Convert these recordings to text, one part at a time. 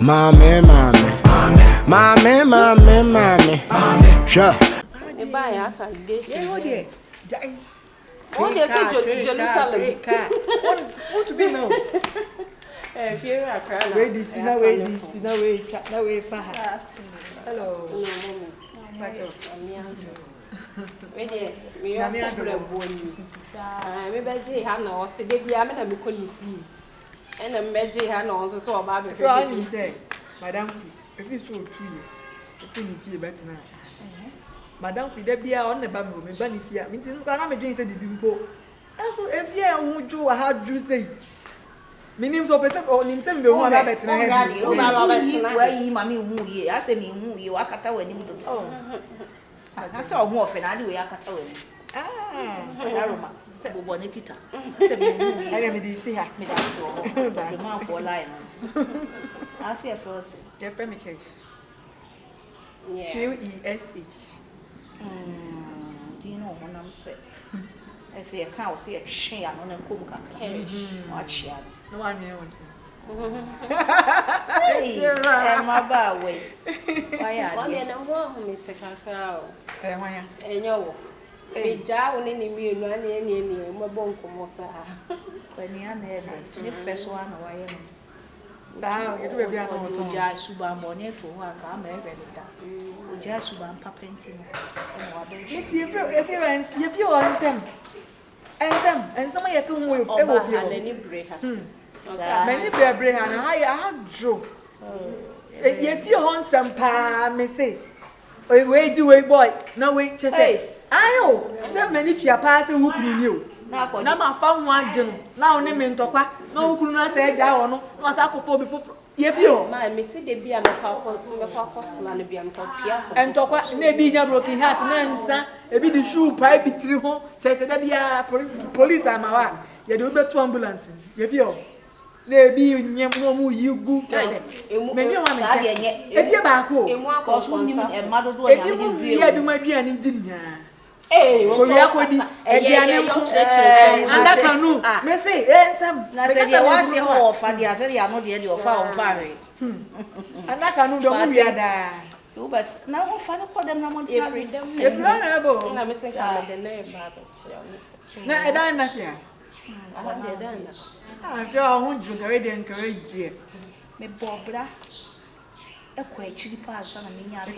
Mame. Sure. You buy us a dish. Oh dear. Oh, they say Jerusalem. What to be now? If you're a crowd, Wait, this, no way, far. Hello. We are maybe Hannah or Sidibi, I'm going to be calling free. And a Maggie Hannah also saw Barbie. Franny say, Madame, if you so true, you feel better now. Madame, if you are on the bamboo, me bunny fear, means you cannot drink the bimbo. That's what if you won't do a hard juice say. Meaning so person or him send me one rabbit in a head. Where you, mammy, who ye, I say me who you are cut away. Oh, I saw more for anyway, I cut away. Aroma, said Bonita. I never see her. Me that's so. The mouth for lion. I see a first. Jeffrey case. Yeah. QESH. Do you know when I'm sick? I say a cow, see a chain on a cook. Watch ya. No one knows. Hey, my bow way. Why are you no wrong? Me take a crowd. And you a jar on any meal, any my bone comosa. when you are there? The first one, why so you do a piano to Jazz Suban Bonnet to work. I'm very ready. Jazz Suban painting. If you are them. And some yet to move over any break has. Many bring and I drew. If you want some pa, me say, wait, you wait, boy. No, wait, to say. I know, so many chia party who can you. Now, I found one gym. Now, name in Toka. No, could not say, I know, what I could for before. If you, my Missy, they be a land be and Toka, maybe your broken heart, Nansa, a bit the shoe pipe between home, says that be a police. I'm a you do better ambulance. If you. There be no you go. Maybe one if you're back home, cause who knew a mother do you my dear and dinner. Eh, we are going and that canoe. May say, some. I said, you want to see how funny I said, you are not the end of our fire. And that canoe don't be there. So, but now we'll find for them. I'm freedom. If you're able, I'm missing the name, no, I don't know. I feel I won't drink already encourage you. Me Bobra. A quite chilly pass on a mini as I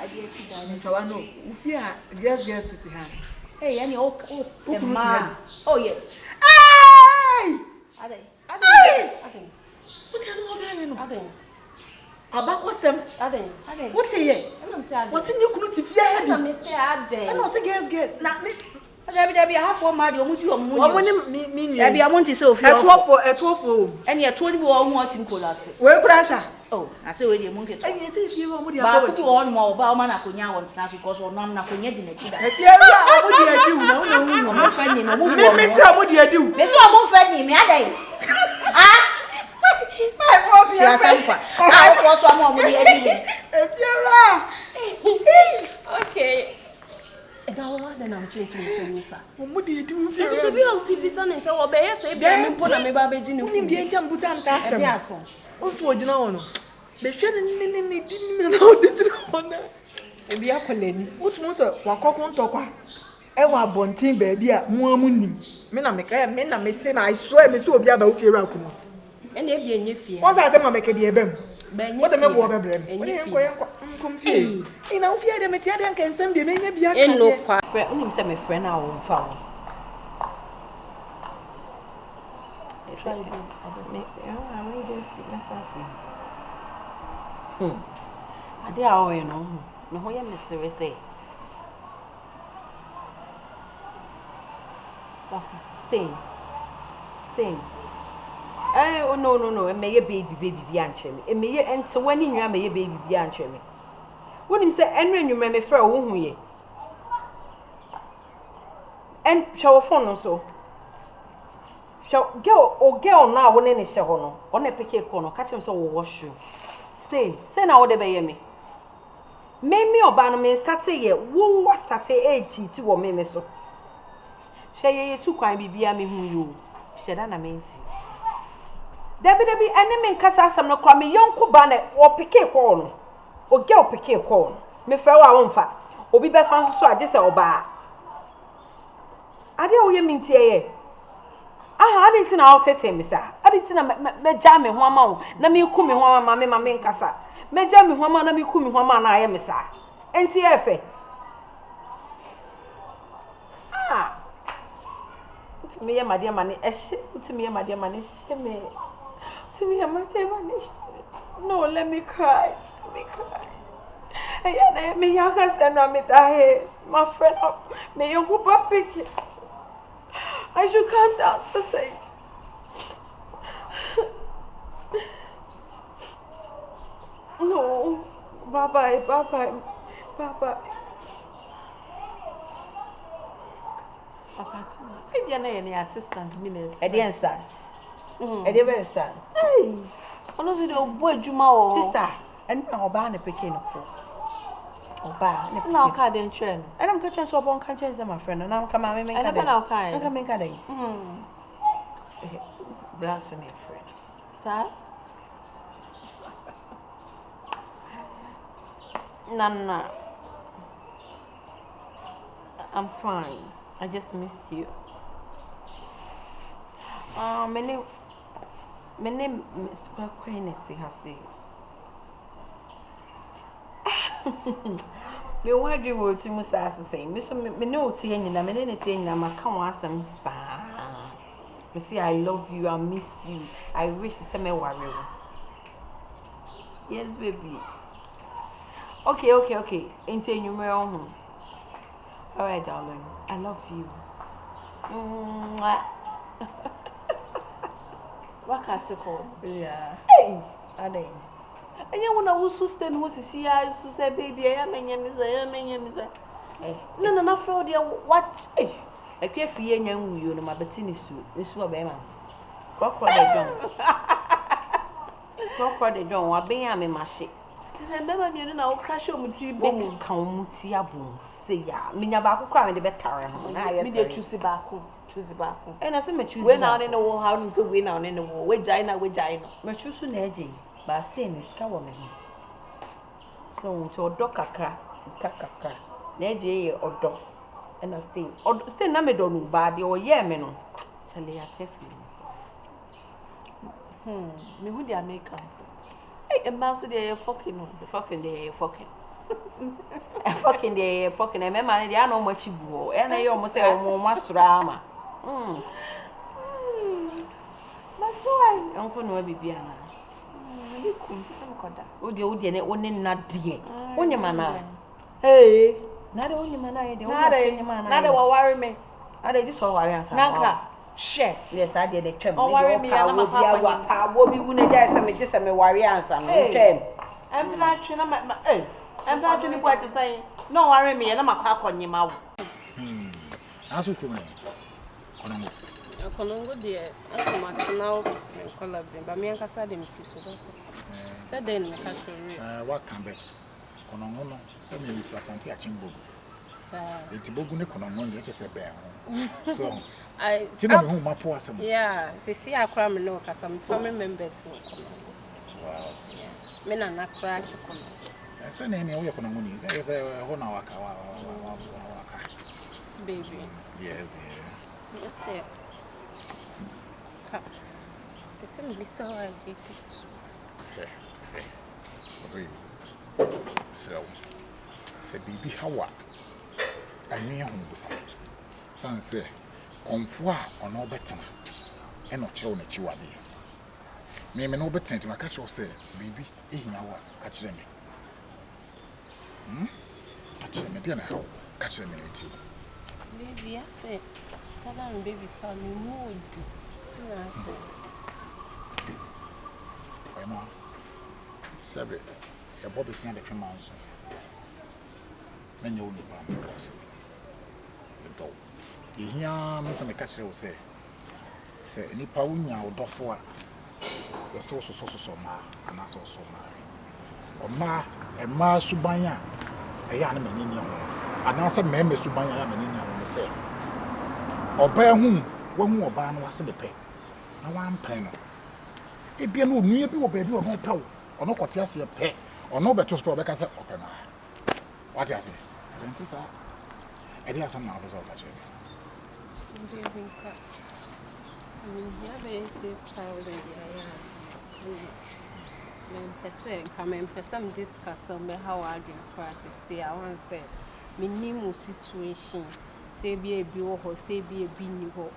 see that. So I know if you are just get to her. Hey, any old man. Oh, yes. Hey! Are they? What are you know? About what's them? Are they? What's it? What's in your community? Let me say, are they? I don't think get not me. There be a half one mad, you mean, I want to say, a 12 and you're 21 wanting colas. Where could I say? Oh, I say, where you monkey. And you see, if you want to on more about Manacunia want to because or non Nacunia didn't. If you are, what do you do? No, I'm offending. What do you do? Miss, I'm offending me, are they? Ah, my boss, I saw someone with if you're okay. Then I'm changing things. What do you do? If you have seen son and say, oh, bear, say, I'm put a baby in the Indian Bhutan. What's what you know? The shouldn't didn't know this honor. And be a colony. What's most of Wakon Toka? Ewa Bontin, baby, more money. Men, I make a men, I may say, I swear, Miss Obia about fear. And they be in your fear. Once I say, I make a beam. What am I going to blame? And you come fear. You know, fear them at Yadam can send the many be a no quack. Only send my friend our own found. I will just see myself. I dare all you know. No, why am Mr. Say? Stay. Oh no, it may a baby be answering me. It may enter when you are may a baby be answering me. When him say, and when you may for a woman, and shall phone also. Shall girl now when any shall on a picket corner, catch him so wash you. Stay now the bay me. Make me or ban me start say, woo, was start a 80 or me so. Shall you too kind be me who you? Shall I mean? Debbie, enemy nkasa asem no kwa me yonko ba na wo peke call no. O girl peke call no. Me frɛ wo a wonfa. Obi be fa nso so ade se oba. Ade wo ye mintie ye. Aha, ade ti na outete me sa. Ade ti na me ja me ho ama wo. Na me ku me ho ama me nkasa. Me ja me ho ama na me ku me ho ama na aye me sa. Enti efe. Ah. Utimi ye made mane ehye. Utimi ye made mane hye me. Utimi ye made mane hye. No, let me cry. Let me cry. Ayana me yaka sena me dahe. My friend, me yonko papi. I should calm down, so say. No, bye-bye. Papa, If you're not any assistant, minute. at the instance. At the instance. Hey, honestly, the boy Juma, Sister, and now ban a picking of Oba, now card and train. and I'm catching so one catches my friend, and I'm coming. I never know kind. I'm coming. Bless me, friend. Sir? Nana, I'm fine. I just miss you. My name is Quainity Hussey. Me why dream will see Musa say, Miss me no tea and I'm anything I'm a come once some sa. Me see I love you, I miss you. I wish to send me worry. Yes, baby. Okay. Ain't you my own. All right, darling. I love you. What article? Yeah. Hey! Are they? And you want to sustain who see I to say, baby, I am in no, fraud, what? I care for you, young you, no, my bettini suit. Miss Wabema. Crocodile John. Crocodile John, what being I'm in my ship. Remember, you know, crash on with tea Boom, come tia boom. Say ya, Minabaku crying the better. I did choose the back. And I say, my choose when out in the war, how do you win out in the war? With Gina. My choose soon edgy, but stay in the scourman. So to a dog cacra, sikaka, Nedgy or dog, and I stay. Or stay Namedon, bad or Yemen. Shall I say Me who they are making. A mouse they fucking fucking they fucking remember they are no much go and I almost say almost drama. But why? Uncle no be piana. You come some coda. Oh, the old and only not dear. When your man, Hey, not only man, I don't now they will worry me. Are they just all worry? Nanka, share. Yes, I did a trim. Oh, worry me, I'm a papa. I will be when I just a warrior answer. I'm not trying to I'm not trying to say, no, worry me, and I'm a papa on your mouth. As you come in. Konongo de asomate na ofit me color bin ba me ankasa de me free so ba say den me catch real What can bet? Konongo no, say me with Asante Achimbo. Etibogu ne konongo ne che se be ho. So, I tina me hu mapo asem. Yeah, say see akra me no kasa me family members no konongo. Wow. Yeah. Me na na kra ti konongo. Say na ne wo ye konongo ni. Say ho na waka. Baby. Yes. Yes, yeah. Esse me bisa wa gepit. Okay. So, say bibi hawa. Anyi ho busa. San say konfo a ono betena. E no kire na chiwade. Me no betena ti maka kire say bibi ehia wa ka kire me. Ka kire me dia na hawo. Ka kire me eti. Baby, I say, stella and baby saw me mood. So I say. Emma, Sabe, a Bobby Sand at your man's. Then you only buy me class. The dog. You hear me some catcher will say, any paunia or doffua. The source of so ma, and that's also marry. Or ma, and ma subanya, a young man in your and answer member subanya man in your say. Or bear whom, one more ban was in the pay. No one penny. ebia no nua bi wo baabi ono pɛ wo ono kote ase pɛ ono beto spell be ka say open na what you say enti sa edi asam na obezo ka che I'm discussing how I drink process. See, I want to say, my new situation. Say be a bio or say be a beanie ho.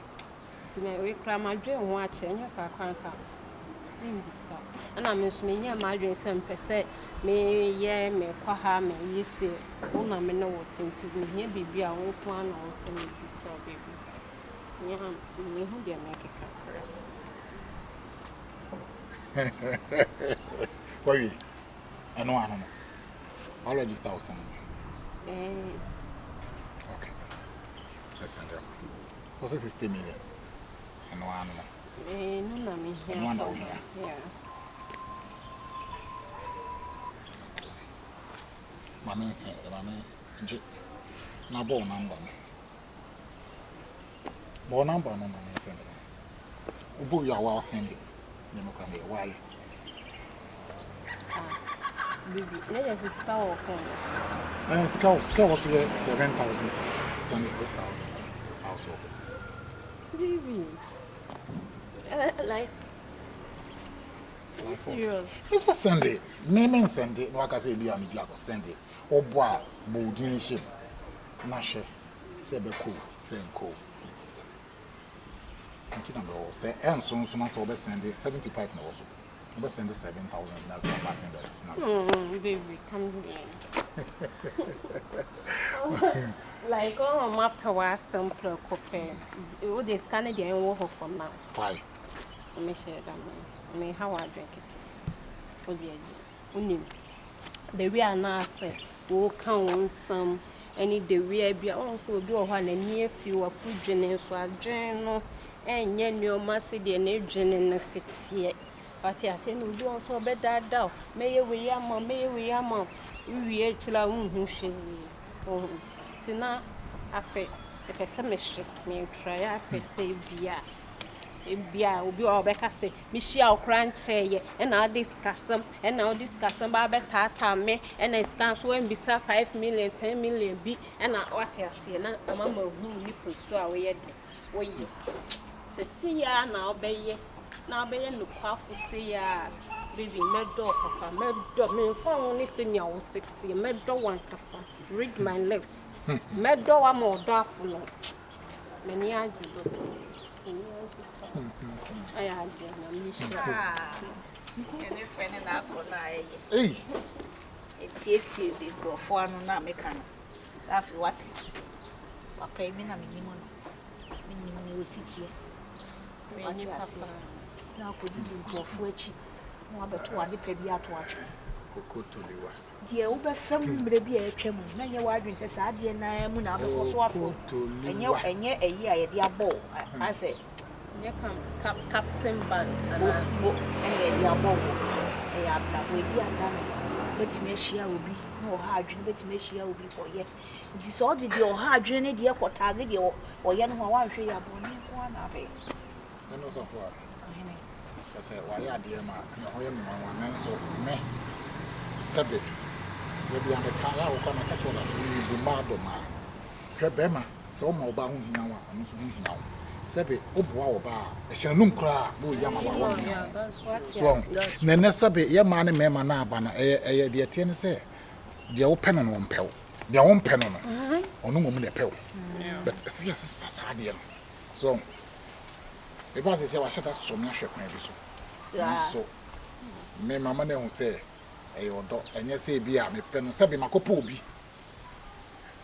To me, we cram my dream watch and yes, I can't come. And I'm assuming my dream some per se. Me, yeah, me, quaha, me, yes, say, oh, no, me know what's into me. Here be a old one or some be so baby. Yeah, me who dear make a Wait, I know. I'll register or something. Okay. Let's send them. What's the 60 million? I know. No, me here. Yeah. My man said, na ball number. Ball number, no, my man said. Ubu, you are sending. You know, why? Baby, let's just scour phone. Scour was 7,000, 6,000. Also, Baby, like serious. It's a Sunday. Name Sunday. No, I can say be a media Sunday. Or bois, boudini ship. Nashe, Sebeco, Senko. Continue, say, and soon as over Sunday 75 no also. Over Sunday 7,000 now 500. Baby, come here. Like, oh, my power sample copy. Oh, this Canadian war from now. Why? I may share that. I mean, how I drink it. Oh, dear, the real nurse will count some. Any the real be also do one and near few of food journals or journal. And yen your massy the energy in the city. But I say, no, you also bet that down. May we am, we actually won't she. Oh, Tina, I say, if a semester may try, I say, Bia will be all back. I say, Michelle Cranche, and I'll discuss them, and I'll discuss them by Tata me, and I scan so and beside 5 million, 10 million be, and I what I see, and I'm a whom you pursue away. Wait, see ya now, baby. Now, baby, look half see ya, baby, meadow, papa, meadow, me phone listening your 60, meadow one person, read my lips, meadow, I'm more doubtful. Many are I had Any friend in our corner, Hey, it's this go for an American. After what is what payment a minimum sit here. What you are saying now could you go for which no but 200 per year to watch. Coco to Liwa. Dear, over from maybe a tremor, many wardens as I did, and I am now because and yet a year, dear ball. I said, you come Captain Band and your ball. I am that way, dear Danny. Let me share will be no hard, let me share will be for yet. It is all the your hard journey, dear, for target or young one, she are born in one of it. And also for I said, why are dear ma, and I am one, and so me. Sabe, maybe I'm a car or come catch one as you do madoma. Her bema, so more bound now, and so now. Sabe, Oboa bar, a shanum cra, no yama. So, Nana Sabe, your man and mamma nabana, dear ten say, the old pen on one pill, their own pen on or no woman a pill. But see, as a idea. So, it was a say, I should have so much maybe so. So, me mamma who say, and yes, say, be a me pen, Sabe, my copobi.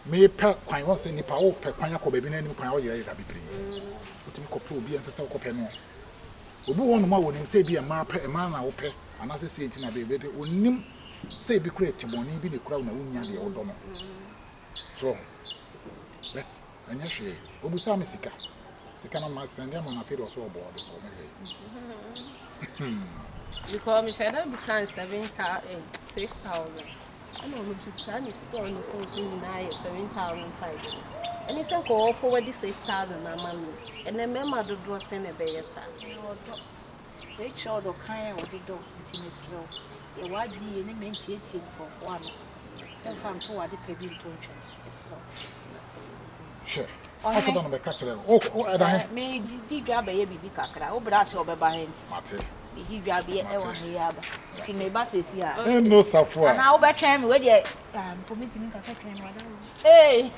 Me per quite once in the power per quite baby and power yet be playing. But him copobi and so copeno. Ubu one more would say be a man, a man, I will pay, and as I say it in a baby, would nim say be creative when he be the crown of the old donor. So, let's, and yes, Obusa Messica. Second of my send them on a field or so aboard the so you call me, said I'll be signed 6,000. I know which son is going to force in 7,500. And it's a call forward this 6,000 a month. And then Mamma do draw send a bay, son. They showed or kind of the dog in his slow. The white bee and the for one. Some farm toward the pebble torture. Slow. Sure. Also don't be catch it. Oh, and I may did grab a baby cackra, oh, but that's over by hand. Mate. He grab a yab. It may bus is here. And no software. And I'll bet him with you. Permitting me to Hey,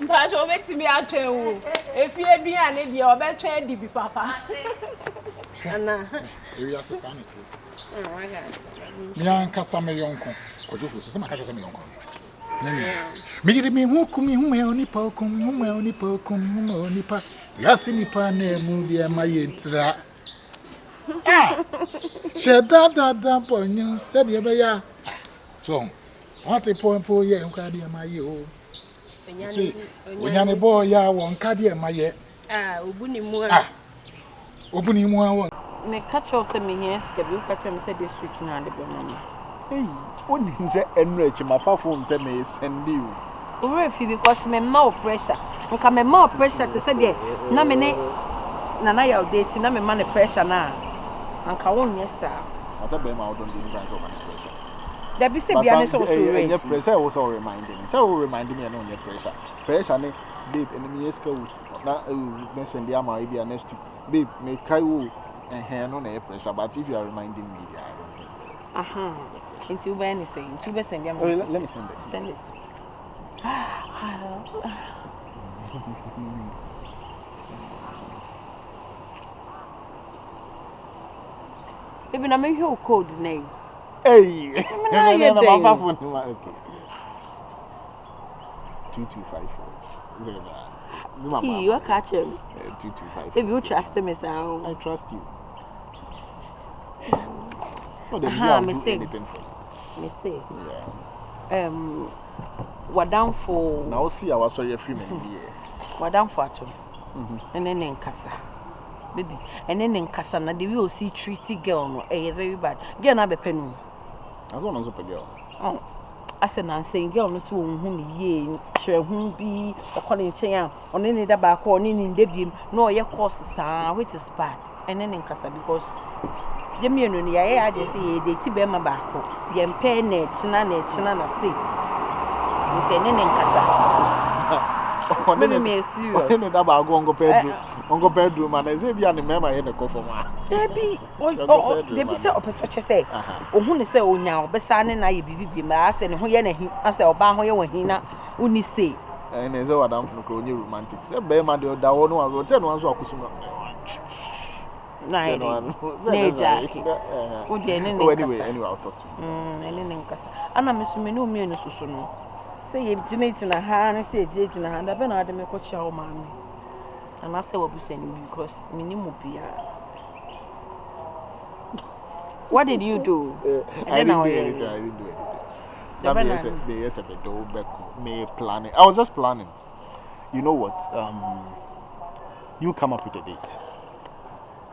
but you'll make me out to if you had been an idiot, I'll bet you be papa. And area society. oh my God. Mian Casame Yonko. Or do for some catches me uncle. Me who come whom I only pokum, whom I only pokum, whom I only pa. Yassinipa ne moody and my yetra. Ah, said that point, you said the other. So, what a point for ye, and cardia my yo. See, when you're a boy, ya won't cardia my ye. Opening more. Me catch us me here, schedule catch him said this week now the mama. Hey, only say enrich my phone say me send you. If you because me more pressure. Nka me more pressure to say there. Na me ne na ya date na me man pressure na. Anka won yes sir. I said be ma don't dey guys over pressure. There be say bia me so so pressure also reminding me. Say we remind me no pressure. Pressure ne babe enemy eska na me send dia ma bia next week. Babe me cry wo no na pressure but if you are reminding me I don't think Into anything. To be send them. Let me send it. Send it. Baby, na me hear code name. Hey. No, okay. 2254. Is it that? You are catching. 225. Baby, you trust me, sir. I trust you. Oh, me say anything for you. Me say. Yeah. What down for? Now see, I was sorry free man here. What down for atom? And then in Casa, baby, and then in Casa, na the way you see treaty girl no, very bad. Girl na be penu. As one also girl. Oh, I said na saying girl no so who ye, share who be or calling chain on any da back or any in debim, no your course which is bad. And then in Casa because. Jemmy no ni ya ade say de ti be ma ba ko ye mpe na china na say nti ene ne nkasa me me serious ene da ba go ongo pedro man na say bia ne mema ye ne ko fo ma debi de bi say opeso che say ohun ne say onya obesa ne na ye bibi ma ase ne ho ye na hi ase oba ho ye wa hi na uni say ene say wadam fo ko onye romantic say be ma de da wo no wa te no anso akusu no anyway, I'll talk to you. And I'm assuming no me no say if Jimmy na hand, say Jade na hand, I been out me coach your mammy. And I say what we send you because minimum be. What did you do? I didn't do anything. Me planning. I was just planning. You know what? You come up with a date.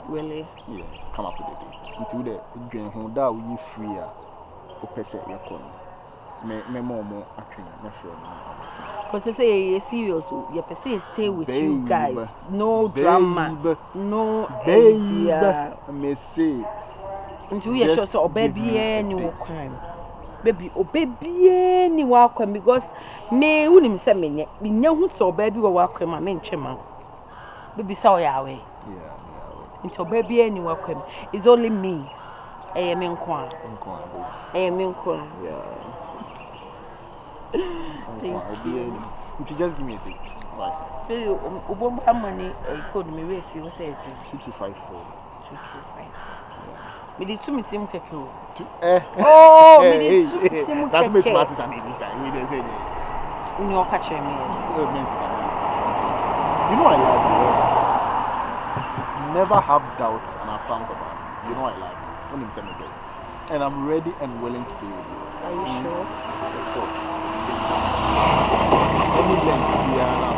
Really? Yeah, come up with a date. Into the dream home that we free opposite your corner. Me more actually, me friend. Because they say you're serious, your person stay with you guys. No drama, no baby. Me say. Until we are sure so baby any crime. Baby, baby any welcome because me unim say me who so baby will welcome my main chema. Baby saw ya way. Yeah. Into baby any welcome. It's only me. I am in Kwan. Yeah. If you just give me a date. Right. Baby, how money code me with you says 2254. 2254. Me did 2 meeting keke. Oh, me did 2 meeting keke. That's me to masses and anytime. We dey say no catch me. You know I love you. Never have doubts and affirms about it. You know I like you. When him say me do. And I'm ready and willing to be with you. Are you sure? Of course. Any length we are now